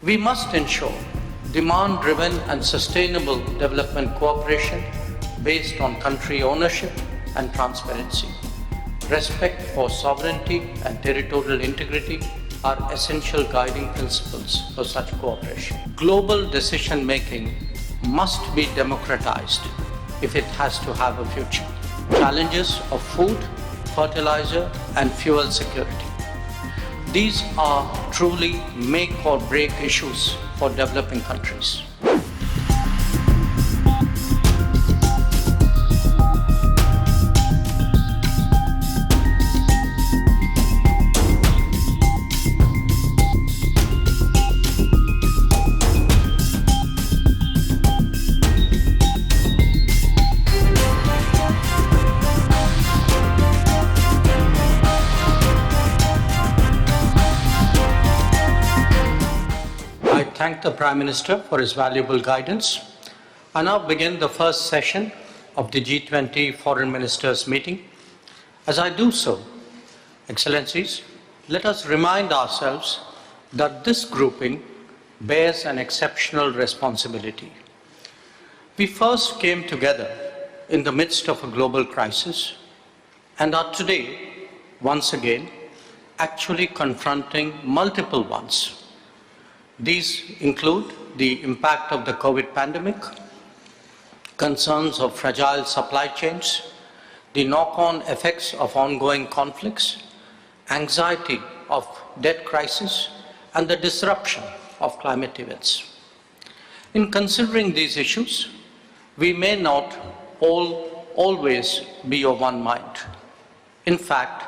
We must ensure demand-driven and sustainable development cooperation based on country ownership and transparency. Respect for sovereignty and territorial integrity are essential guiding principles for such cooperation. Global decision-making must be democratized if it has to have a future. Challenges of food, fertilizer, and fuel security. These are truly make or break issues for developing countries. I thank the Prime Minister for his valuable guidance. I now begin the first session of the G20 Foreign Ministers meeting. As I do so, Excellencies, let us remind ourselves that this grouping bears an exceptional responsibility. We first came together in the midst of a global crisis and are today, once again, actually confronting multiple ones. These include the impact of the COVID pandemic, concerns of fragile supply chains, the knock-on effects of ongoing conflicts, anxiety of debt crisis, and the disruption of climate events. In considering these issues, we may not always be of one mind. In fact,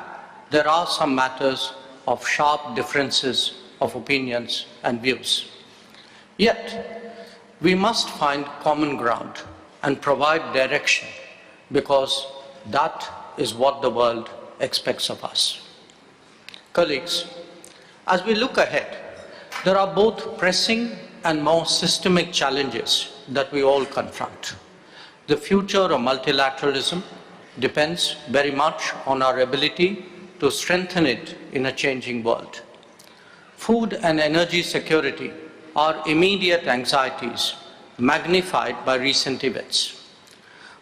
there are some matters of sharp differences of opinions and views. Yet, we must find common ground and provide direction because that is what the world expects of us. Colleagues, as we look ahead, there are both pressing and more systemic challenges that we all confront. The future of multilateralism depends very much on our ability to strengthen it in a changing world. Food and energy security are immediate anxieties magnified by recent events.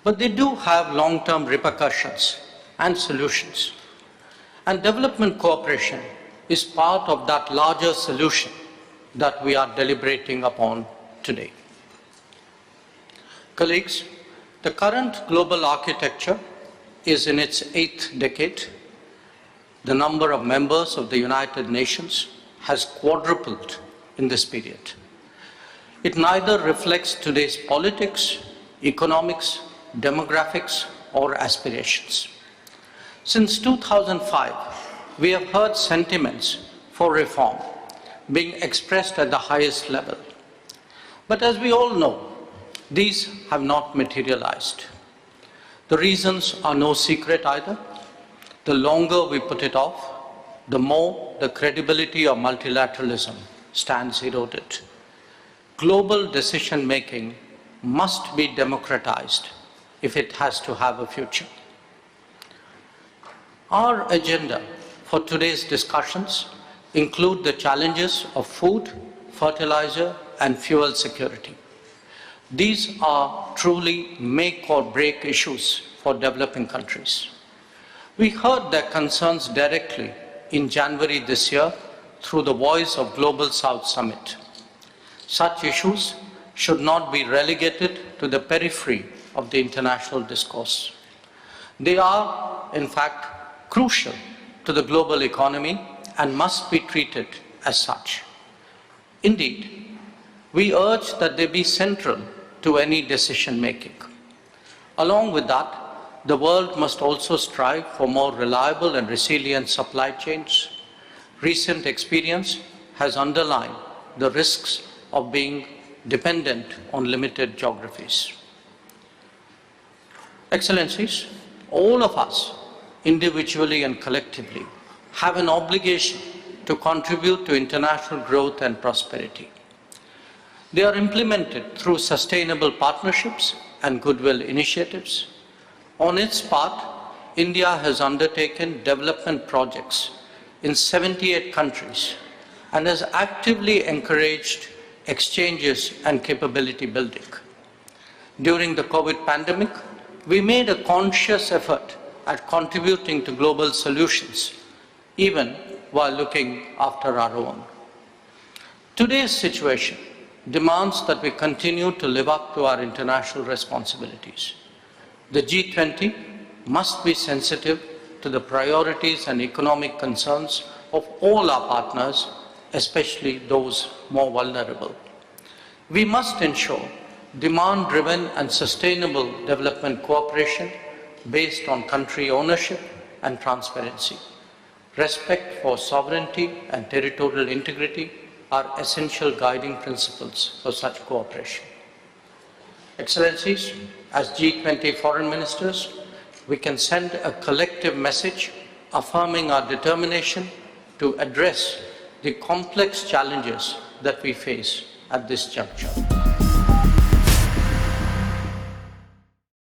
But they do have long-term repercussions and solutions. And development cooperation is part of that larger solution that we are deliberating upon today. Colleagues, the current global architecture is in its 8th decade. The number of members of the United Nations has quadrupled in this period. It neither reflects today's politics, economics, demographics, or aspirations. Since 2005, we have heard sentiments for reform being expressed at the highest level. But as we all know, these have not materialized. The reasons are no secret either. The longer we put it off, the more the credibility of multilateralism stands eroded. Global decision-making must be democratized if it has to have a future. Our agenda for today's discussions include the challenges of food, fertilizer, and fuel security. These are truly make or break issues for developing countries. We heard their concerns directly in January this year through the Voice of Global South Summit. Such issues should not be relegated to the periphery of the international discourse. They are, in fact, crucial to the global economy and must be treated as such. Indeed, we urge that they be central to any decision-making. Along with that, the world must also strive for more reliable and resilient supply chains. Recent experience has underlined the risks of being dependent on limited geographies. Excellencies, all of us, individually and collectively, have an obligation to contribute to international growth and prosperity. They are implemented through sustainable partnerships and goodwill initiatives. On its part, India has undertaken development projects in 78 countries and has actively encouraged exchanges and capability building. During the COVID pandemic, we made a conscious effort at contributing to global solutions, even while looking after our own. Today's situation demands that we continue to live up to our international responsibilities. The G20 must be sensitive to the priorities and economic concerns of all our partners, especially those more vulnerable. We must ensure demand-driven and sustainable development cooperation based on country ownership and transparency. Respect for sovereignty and territorial integrity are essential guiding principles for such cooperation. Excellencies, as G20 Foreign Ministers, we can send a collective message affirming our determination to address the complex challenges that we face at this juncture.